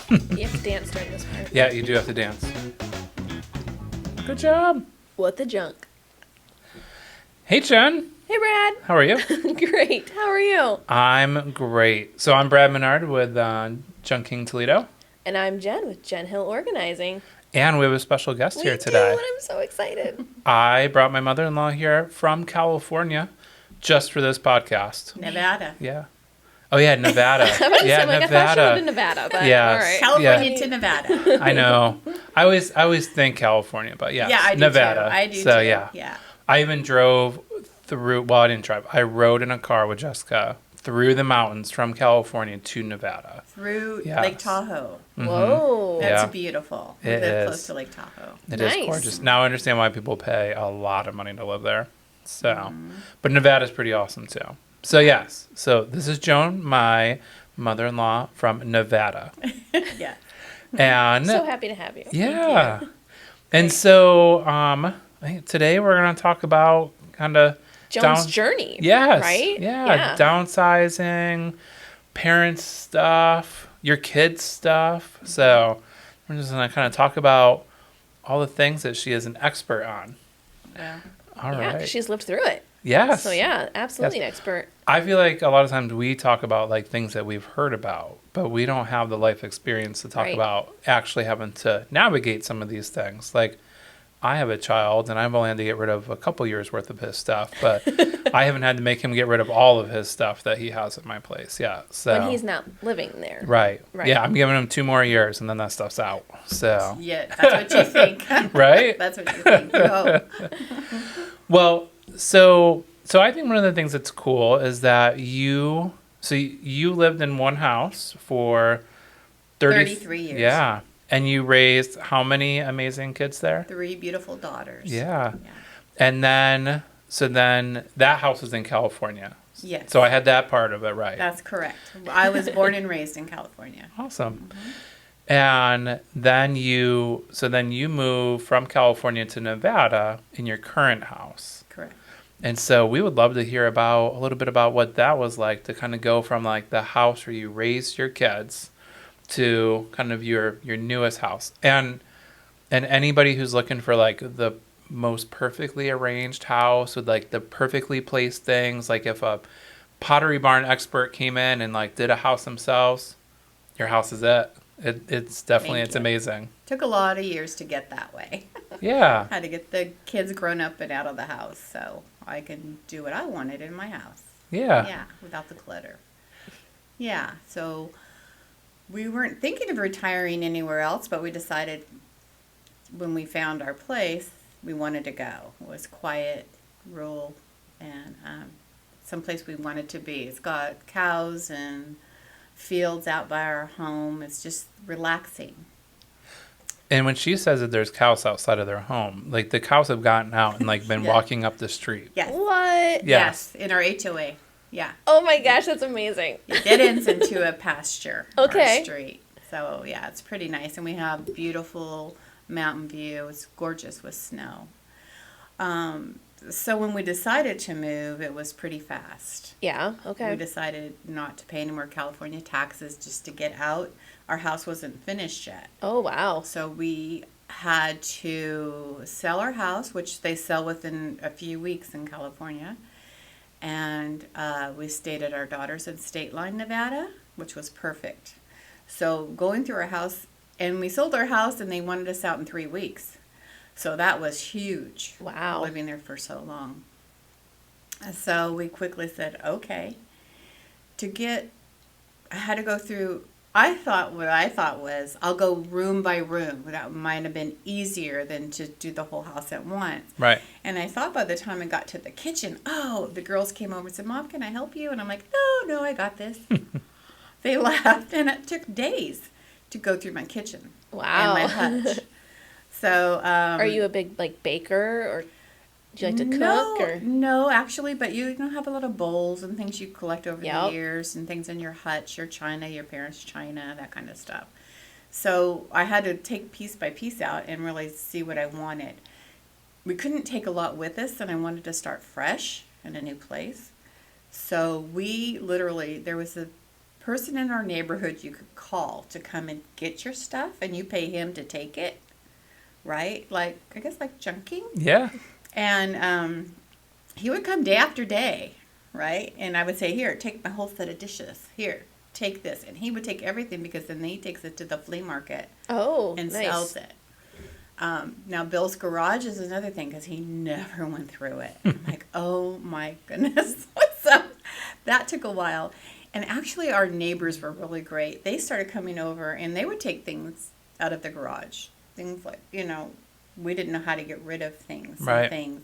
You have to dance during this part. Yeah, you do have to dance. Good job. What the junk? Hey, Jen. Hey, Brad. How are you? Great. How are you? I'm great. So I'm Brad Menard with Junking Toledo. And I'm Jen with Jen Hill Organizing. And we have a special guest here We today. do, and I'm so excited. I brought my mother-in-law here from California just for this podcast. Nevada. Yeah. Oh, yeah, Nevada. I was about to Yeah, say, like, I thought she lived in Nevada, but Yes. all right. California to Nevada. I know. I always think California, but yes, Yeah, I do Nevada. too. I do so, too. yeah. I even drove through, well, I didn't drive. I rode in a car with Jessica through the mountains from California to Nevada. Through Yes. Lake Tahoe. Mm-hmm. Whoa. That's Yeah. beautiful. We It live is. close to Lake Tahoe. It is Nice. gorgeous. Now I understand why people pay a lot of money to live there. So, but Nevada's pretty awesome too. So yes, so this is Joan, my mother-in-law from Nevada, Yeah. and So happy to have you. yeah, and so I think today we're gonna talk about kind of Joan's journey. Yes, Right? yeah, downsizing, parent stuff, your kids stuff. So we're just gonna kind of talk about all the things that she is an expert on. Yeah. All Yeah, right. 'cause she's lived through it. Yes. So yeah, absolutely an expert. I feel like a lot of times we talk about like things that we've heard about, but we don't have the life experience to talk Right. about actually having to navigate some of these things. Like I have a child and I've only had to get rid of a couple years worth of his stuff, but I haven't had to make him get rid of all of his stuff that he has at my place. Yeah. So When he's not living there. right. Right. Yeah, I'm giving him 2 more years and then that stuff's out. So Yeah, that's what you think. right? That's what you think. You hope. Well, so I think one of the things that's cool is that you lived in one house for 33 years. Yeah. And you raised how many amazing kids there? 3 beautiful daughters. Yeah. Yeah. And then that house was in California. Yes. So I had that part of it right. That's correct. I was born and raised in California. Awesome. And then you moved from California to Nevada in your current house. Correct. And so we would love to hear a little bit about what that was like to kind of go from like the house where you raised your kids to kind of your newest house. And anybody who's looking for like the most perfectly arranged house with like the perfectly placed things, like if a Pottery Barn expert came in and like did a house themselves, your house is it. It's definitely, Thank it's you. amazing. Took a lot of years to get that way. Yeah. Had to get the kids grown up and out of the house so I can do what I wanted in my house. Yeah. Yeah, without the clutter. Yeah, so we weren't thinking of retiring anywhere else, but we decided when we found our place, we wanted to go. It was quiet, rural, and someplace we wanted to be. It's got cows and fields out by our home. It's just relaxing. And when she says that there's cows outside of their home, like the cows have gotten out and like been Yeah. walking up the street. Yes. What? Yes. Yes, in our HOA. Yeah. Oh my gosh, that's amazing. It ends into a pasture. Okay. Our street. So yeah, it's pretty nice, and we have beautiful mountain view. It's gorgeous with snow. So when we decided to move, it was pretty fast. Yeah, We okay. decided not to pay any more California taxes just to get out. Our house wasn't finished yet. Oh wow. So we had to sell our house, which they sell within a few weeks in California. And we stayed at our daughter's in State Line, Nevada, which was perfect. So going through our house, and we sold our house and they wanted us out in 3 weeks. So that was huge. Wow. Living there for so long. So we quickly said, okay. I had to go through, what I thought was, I'll go room by room. That might have been easier than to do the whole house at once. Right. And I thought by the time I got to the kitchen, the girls came over and said, Mom, can I help you? And I'm like, no, I got this. They laughed, and it took days to go through my kitchen Wow. and my hutch. So, Are you a big like baker, or do you like to cook? Or No, actually, but you have a lot of bowls and things you collect over Yep. the years, and things in your hutch, your china, your parents' china, that kind of stuff. So I had to take piece by piece out and really see what I wanted. We couldn't take a lot with us, and I wanted to start fresh in a new place. So we literally, there was a person in our neighborhood you could call to come and get your stuff, and you pay him to take it, right? Like, I guess like junking. Yeah. And he would come day after day, right? And I would say, here, take my whole set of dishes. Here, take this. And he would take everything, because then he takes it to the flea market and nice. sells it. Now, Bill's garage is another thing, because he never went through it. I'm like, oh my goodness. So that took a while. And actually, our neighbors were really great. They started coming over, and they would take things out of the garage. Things like, we didn't know how to get rid of things. Right. And things.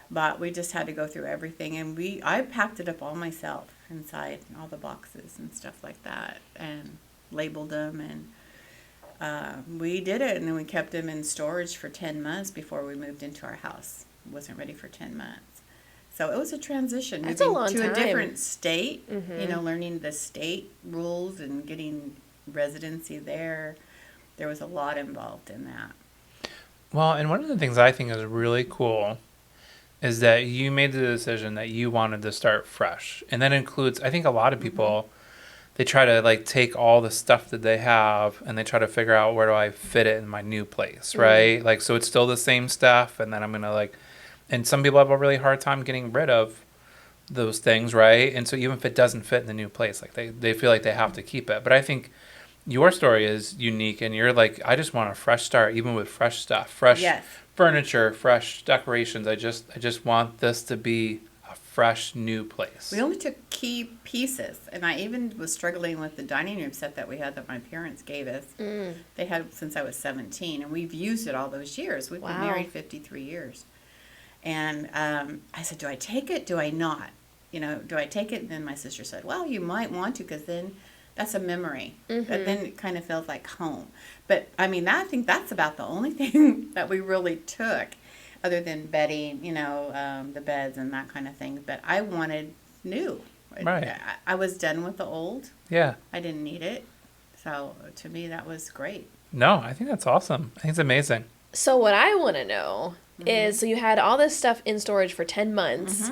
But we just had to go through everything. And I packed it up all myself inside, all the boxes and stuff like that, and labeled them. And we did it. And then we kept them in storage for 10 months before we moved into our house. Wasn't ready for 10 months. So it was a transition. That's a long to time. a different state, Mm-hmm. learning the state rules and getting residency there. There was a lot involved in that. Well, and one of the things I think is really cool is that you made the decision that you wanted to start fresh. And that includes, I think a lot of people, they try to like take all the stuff that they have and they try to figure out, where do I fit it in my new place, right? Like, so it's still the same stuff, and then I'm going to like, and some people have a really hard time getting rid of those things, right? And so even if it doesn't fit in the new place, like they feel like they have to keep it. But I think your story is unique, and you're like, I just want a fresh start, even with fresh stuff, fresh Yes. furniture, fresh decorations. I just want this to be a fresh new place. We only took key pieces, and I even was struggling with the dining room set that we had that my parents gave us. They had it since I was 17, and we've used it all those years. We've been Wow. married 53 years. And I said, do I take it? Do I not? Do I take it? And then my sister said, well, you might want to, because then that's a memory. But then it kind of feels like home. But, I mean, I think that's about the only thing that we really took, other than bedding, the beds and that kind of thing. But I wanted new. Right. I was done with the old. Yeah. I didn't need it. So, to me, that was great. No, I think that's awesome. I think it's amazing. So what I want to know is, so you had all this stuff in storage for 10 months,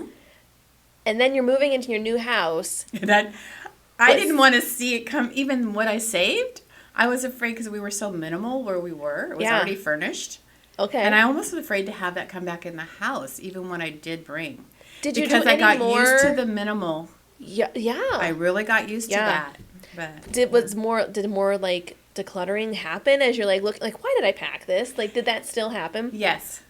and then you're moving into your new house. I didn't want to see it come, even what I saved. I was afraid, because we were so minimal where we were. It was already furnished. Okay. And I almost was afraid to have that come back in the house, even when I did bring. Did you because do I any got more? used to the minimal. Yeah. I really got used to Yeah. that. But Did more like decluttering happen as you're like, look, like, why did I pack this? Like, did that still happen? yes.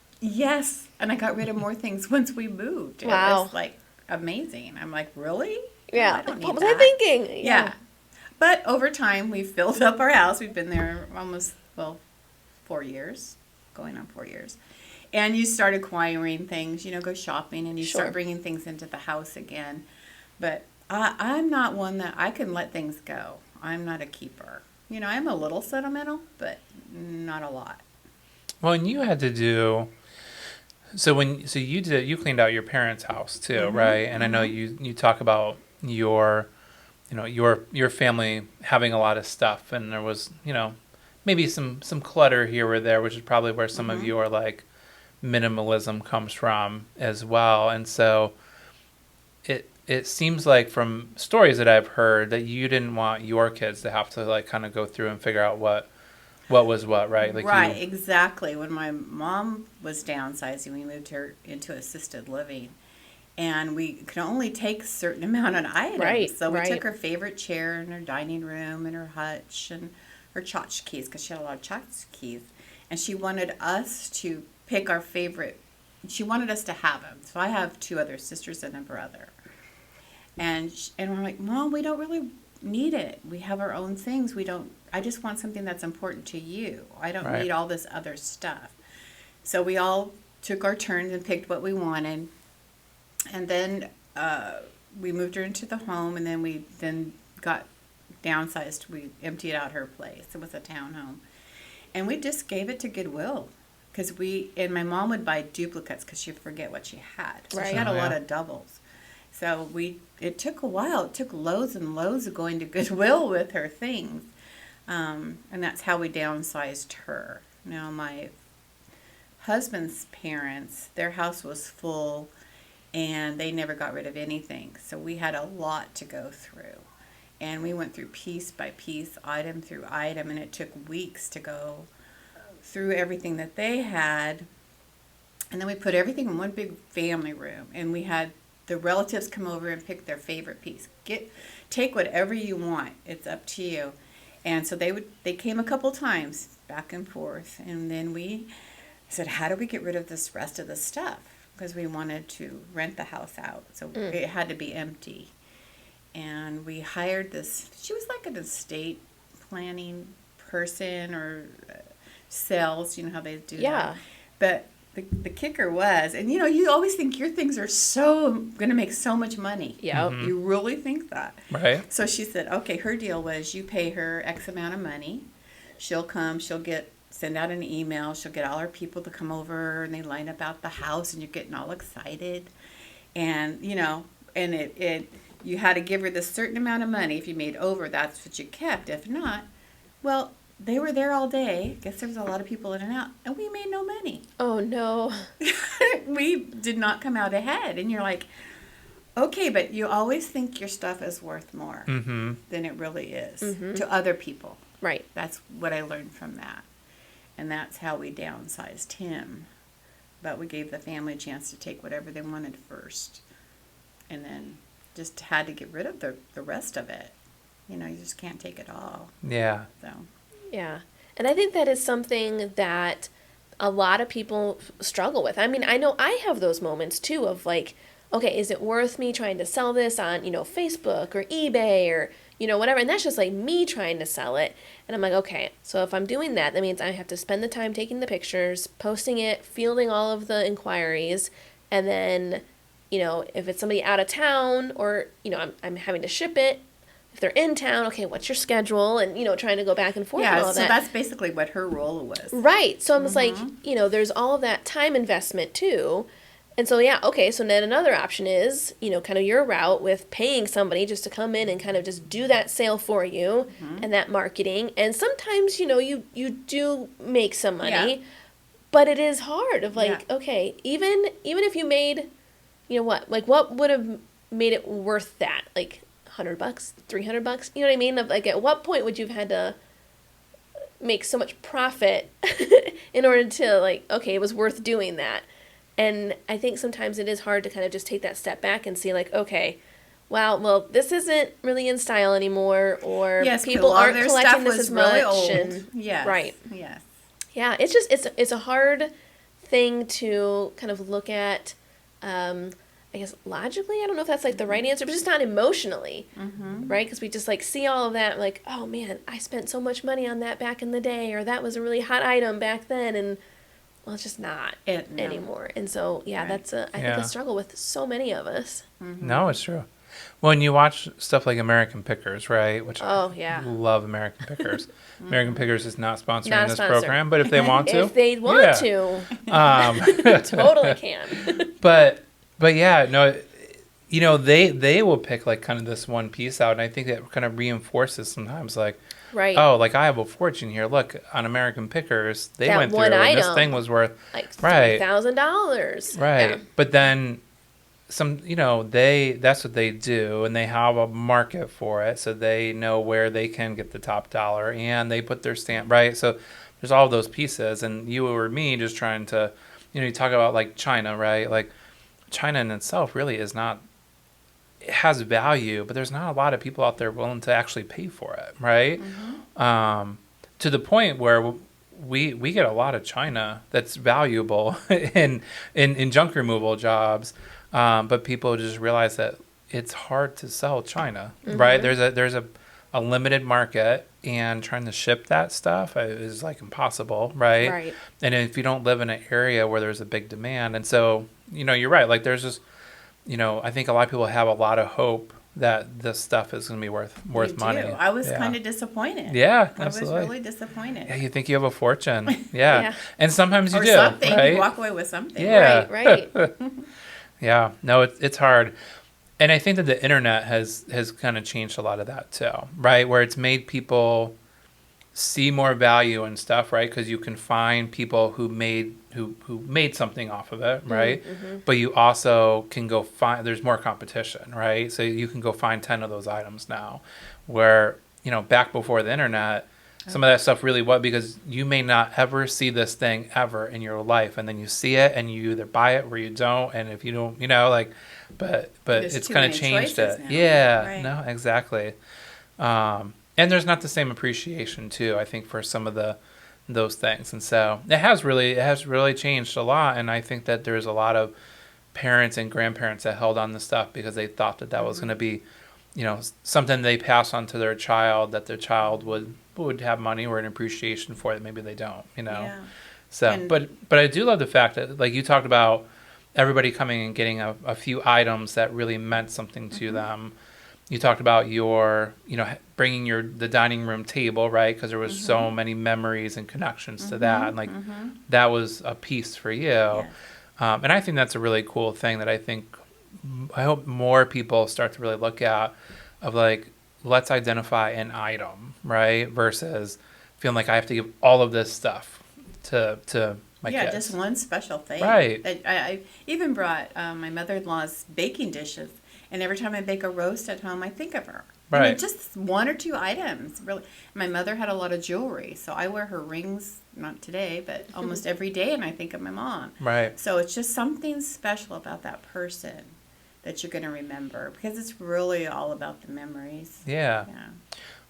And I got rid of more things once we moved. Wow. It was like amazing. I'm like, really? Yeah. I don't need What was that. I thinking? Yeah. But over time, we've filled up our house. We've been there almost, 4 years, going on 4 years. And you start acquiring things, go shopping, and you Sure. start bringing things into the house again. But I'm not one that I can let things go. I'm not a keeper. I'm a little sentimental, but not a lot. Well, and you had to do, you cleaned out your parents' house too, right? And I know you talk about your family having a lot of stuff, and there was, maybe some clutter here or there, which is probably where some of your like minimalism comes from as well. And so it seems like from stories that I've heard that you didn't want your kids to have to like kind of go through and figure out what was what, right? Like Right, exactly. When my mom was downsizing, we moved her into assisted living. And we could only take a certain amount of items. Right, So we right. took her favorite chair and her dining room and her hutch and her tchotchkes, because she had a lot of tchotchkes. And she wanted us to pick our favorite. She wanted us to have them. So I have 2 other sisters and a brother. And we're like, Mom, we don't really need it. We have our own things. I just want something that's important to you. I don't Right. need all this other stuff. So we all took our turns and picked what we wanted. And then we moved her into the home, and then we got downsized. We emptied out her place. It was a townhome. And we just gave it to Goodwill. And my mom would buy duplicates because she'd forget what she had. So Right. she had a Oh, lot yeah. of doubles. So it took a while. It took loads and loads of going to Goodwill with her things. And that's how we downsized her. Now, my husband's parents, their house was full, and they never got rid of anything. So we had a lot to go through. And we went through piece by piece, item through item, and it took weeks to go through everything that they had. And then we put everything in one big family room, and we had the relatives come over and pick their favorite piece. Take whatever you want. It's up to you. And so they came a couple times, back and forth, and then we said, how do we get rid of this rest of the stuff? Because we wanted to rent the house out, so it had to be empty. And we hired this, she was like an estate planning person or sales, you know how they do that. But the kicker was, and you always think your things are so going to make so much money. Yeah. You really think that. Right. So she said, okay, her deal was you pay her X amount of money. She'll come, send out an email. She'll get all her people to come over, and they line up out the house, and you're getting all excited. And, and you had to give her this certain amount of money. If you made over, that's what you kept. If not, well, they were there all day. I guess there was a lot of people in and out, and we made no money. Oh, no. We did not come out ahead. And you're like, okay, but you always think your stuff is worth more than it really is to other people. Right. That's what I learned from that. And that's how we downsized him. But we gave the family a chance to take whatever they wanted first. And then just had to get rid of the rest of it. You just can't take it all. Yeah. So. Yeah. And I think that is something that a lot of people struggle with. I mean, I know I have those moments too of like, okay, is it worth me trying to sell this on, Facebook or eBay or, whatever. And that's just like me trying to sell it. And I'm like, okay, so if I'm doing that, that means I have to spend the time taking the pictures, posting it, fielding all of the inquiries. And then, if it's somebody out of town or, I'm having to ship it, if they're in town, okay, what's your schedule? And, trying to go back and forth and all that. Yeah, so that's basically what her role was. Right. So I'm just like, there's all of that time investment too. And so, yeah, okay, so then another option is, kind of your route with paying somebody just to come in and kind of just do that sale for you and that marketing. And sometimes, you do make some money, but it is hard of like, okay, even if you made, what would have made it worth that? Like, $100, $300, you know what I mean? Of like, at what point would you have had to make so much profit in order to like, okay, it was worth doing that? And I think sometimes it is hard to kind of just take that step back and see like, okay, well, this isn't really in style anymore, or people aren't collecting this as much. Really old. And, yes. Right. Yes. Yeah, it's just it's a hard thing to kind of look at. I guess logically, I don't know if that's like the right answer, but just not emotionally, right? Because we just like see all of that, like, oh man, I spent so much money on that back in the day, or that was a really hot item back then, and well, it's just not anymore. And so, yeah, that's I think a struggle with so many of us. No, it's true. When you watch stuff like American Pickers, right? Which I love American Pickers. American Pickers is not sponsoring this program, but if they want to. If they want to. Totally can. But yeah, no, they will pick like kind of this one piece out, and I think that kind of reinforces sometimes like, right. Oh, like I have a fortune here. Look, on American Pickers, they that went through one and item, this thing was worth like $3,000. Right. Yeah. But then some, that's what they do, and they have a market for it, so they know where they can get the top dollar, and they put their stamp, right? So there's all those pieces, and you or me just trying to, you talk about like China, right? Like China in itself really is not, it has value, but there's not a lot of people out there willing to actually pay for it, right? To the point where we get a lot of China that's valuable in junk removal jobs, but people just realize that it's hard to sell China, right? There's a limited market, and trying to ship that stuff is like impossible, right? Right. And if you don't live in an area where there's a big demand, and so you're right. Like there's just, I think a lot of people have a lot of hope that this stuff is going to be worth money. I was kind of disappointed. Yeah, absolutely. I was really disappointed. Yeah, you think you have a fortune. Yeah. And sometimes you do. Something. Right? You walk away with something. Yeah. Right. Yeah. No, it's hard. And I think that the internet has kind of changed a lot of that too, right? Where it's made people see more value in stuff, right? Because you can find people who made something off of it, right? Mm-hmm. But you also can go find, there's more competition, right? So you can go find 10 of those items now, where, back before the internet, some of that stuff really was, because you may not ever see this thing ever in your life, and then you see it and you either buy it or you don't, and if you don't, but There's it's too kind of many changed choices it. now. Yeah, Right. no, exactly. And there's not the same appreciation too, I think, for some of those things. And so it has really changed a lot. And I think that there's a lot of parents and grandparents that held on to stuff because they thought that was going to be, something they pass on to their child, that their child would have money or an appreciation for it. Maybe they don't, Yeah. So, And- but I do love the fact that, like you talked about, everybody coming and getting a few items that really meant something to them. You talked about your, bringing the dining room table, right? Because there was so many memories and connections to that. And, like, that was a piece for you. Yes. And I think that's a really cool thing that I hope more people start to really look at, of like, let's identify an item, right? Versus feeling like I have to give all of this stuff to my kids. Just one special thing. Right. I even brought my mother-in-law's baking dishes, and every time I bake a roast at home, I think of her. Right. And just one or two items, really. My mother had a lot of jewelry, so I wear her rings, not today, but almost every day, and I think of my mom. Right. So it's just something special about that person that you're going to remember, because it's really all about the memories. Yeah.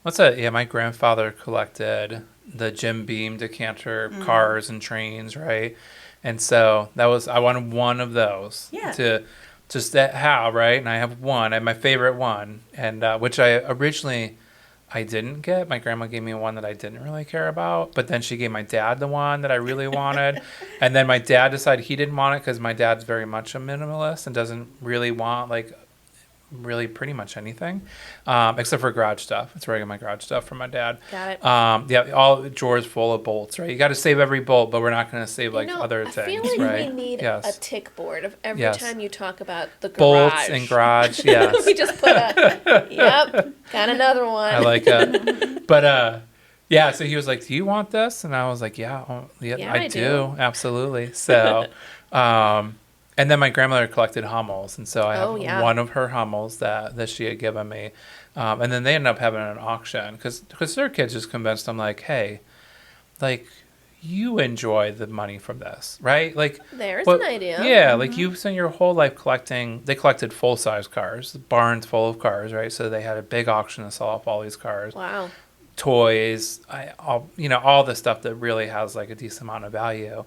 Yeah. My grandfather collected the Jim Beam decanter cars and trains, right? And so I wanted one of those to just have, right? And I have one, I have my favorite one, and which I didn't get. My grandma gave me one that I didn't really care about, but then she gave my dad the one that I really wanted. And then my dad decided he didn't want it because my dad's very much a minimalist and doesn't really want, like, really pretty much anything, except for garage stuff. That's where I get my garage stuff from my dad. Got it. All drawers full of bolts, right? You got to save every bolt, but we're not going to save other things, I feel like right? we need a tick board of every time you talk about the garage. Bolts and garage, yes. We just put yep, got another one. I like it. But so he was like, "Do you want this?" And I was like, "Yeah, I do, absolutely." So, and then my grandmother collected Hummels, and so I have one of her Hummels that she had given me. And then they ended up having an auction because their kids just convinced them, like, "Hey, like, you enjoy the money from this, right? Like, there's an idea. Yeah, like, you spent your whole life collecting. They collected full-size cars, barns full of cars, right? So they had a big auction to sell off all these cars. Wow. Toys, all the stuff that really has, like, a decent amount of value.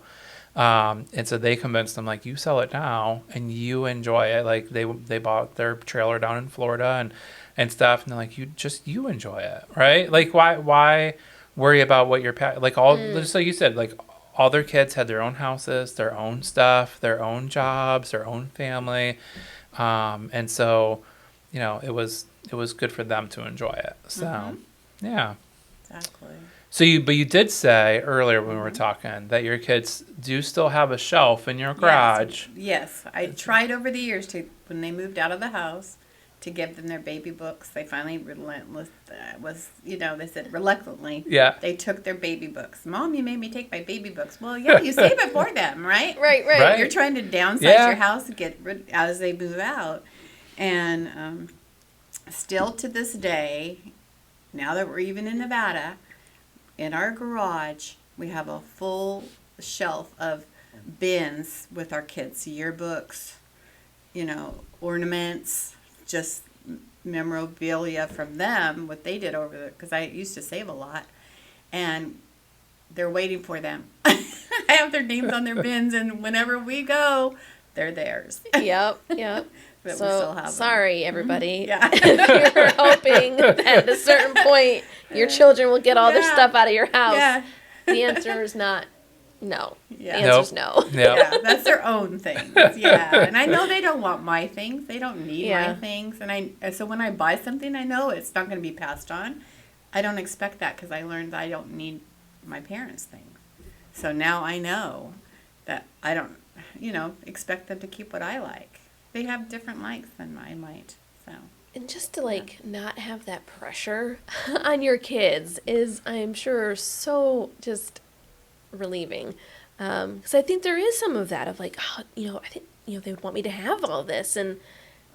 And so they convinced them, like, you sell it now and you enjoy it. Like, they bought their trailer down in Florida and stuff, and they're like, you enjoy it, right? Like, why worry about what your like, all just like you said, like, all their kids had their own houses, their own stuff, their own jobs, their own family, and so it was good for them to enjoy it. So yeah, Exactly. So but you did say earlier when we were talking that your kids do still have a shelf in your garage. Yes. I tried over the years when they moved out of the house, to give them their baby books. They finally they said reluctantly. Yeah. They took their baby books. Mom, you made me take my baby books. Well, yeah, you save it for them, right? Right. You're trying to downsize your house and get rid as they move out. And still to this day, now that we're even in Nevada, in our garage, we have a full shelf of bins with our kids' yearbooks, ornaments, just memorabilia from them, what they did over there, because I used to save a lot, and they're waiting for them. I have their names on their bins, and whenever we go, they're theirs. Yep. But we So still have them. sorry, everybody. Yeah. If you're hoping that at a certain point your children will get all their stuff out of your house, Yeah. the answer is not no. Yeah. The answer is no. Yeah, that's their own things. Yeah, and I know they don't want my things. They don't need my things. And so when I buy something, I know it's not going to be passed on. I don't expect that because I learned I don't need my parents' things. So now I know that I don't, expect them to keep what I like. They have different likes than I might. So And just to like not have that pressure on your kids is, I'm sure, so just relieving. Because I think there is some of that of like, oh, I think they would want me to have all this, and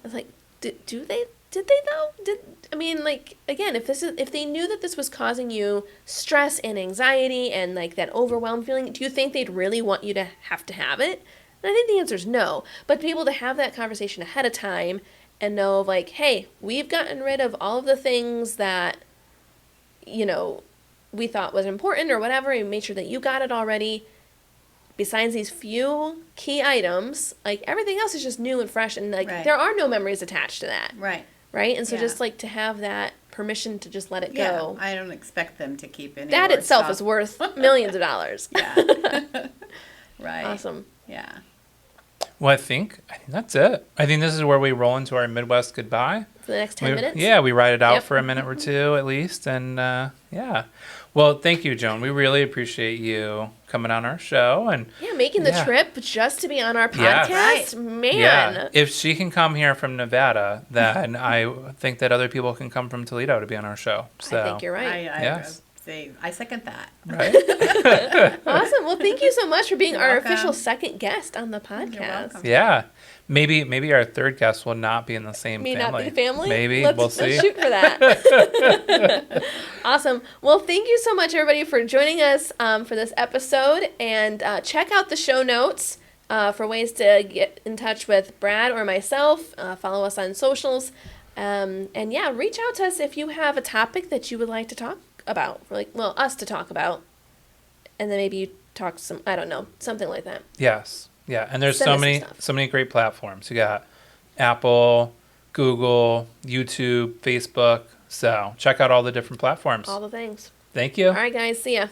I was like, do they? Did they though? I mean, like, again, if they knew that this was causing you stress and anxiety and like that overwhelmed feeling, do you think they'd really want you to have it? And I think the answer is no. But to be able to have that conversation ahead of time and know, like, hey, we've gotten rid of all of the things that, we thought was important or whatever, and made sure that you got it already. Besides these few key items, like, everything else is just new and fresh, and, like, there are no memories attached to that. Right. Right? And so just, like, to have that permission to just let it go. I don't expect them to keep any that more itself stuff. is worth millions of dollars. Yeah. Right. Awesome. Yeah. Well, I think that's it. I think this is where we roll into our Midwest goodbye. For the next 10 minutes? Yeah, we ride it out for a minute or two at least. And yeah. Well, thank you, Joan. We really appreciate you coming on our show. And making the trip just to be on our podcast. Yes. Man. Yeah. If she can come here from Nevada, then I think that other people can come from Toledo to be on our show. So I think you're right. I second that. Right. Awesome. Well, thank you so much for being You're our welcome. official second guest on the podcast. You're welcome. Yeah. Maybe our third guest will not be in the same May family. not be family? Maybe. Let's see. shoot for that. Awesome. Well, thank you so much, everybody, for joining us for this episode. And check out the show notes for ways to get in touch with Brad or myself. Follow us on socials. And reach out to us if you have a topic that you would like to talk about. Us to talk about. And then maybe you talk something like that. Yes. Yeah, and there's Send so many great platforms. You got Apple, Google, YouTube, Facebook. So check out all the different platforms. All the things. Thank you. All right, guys. See ya.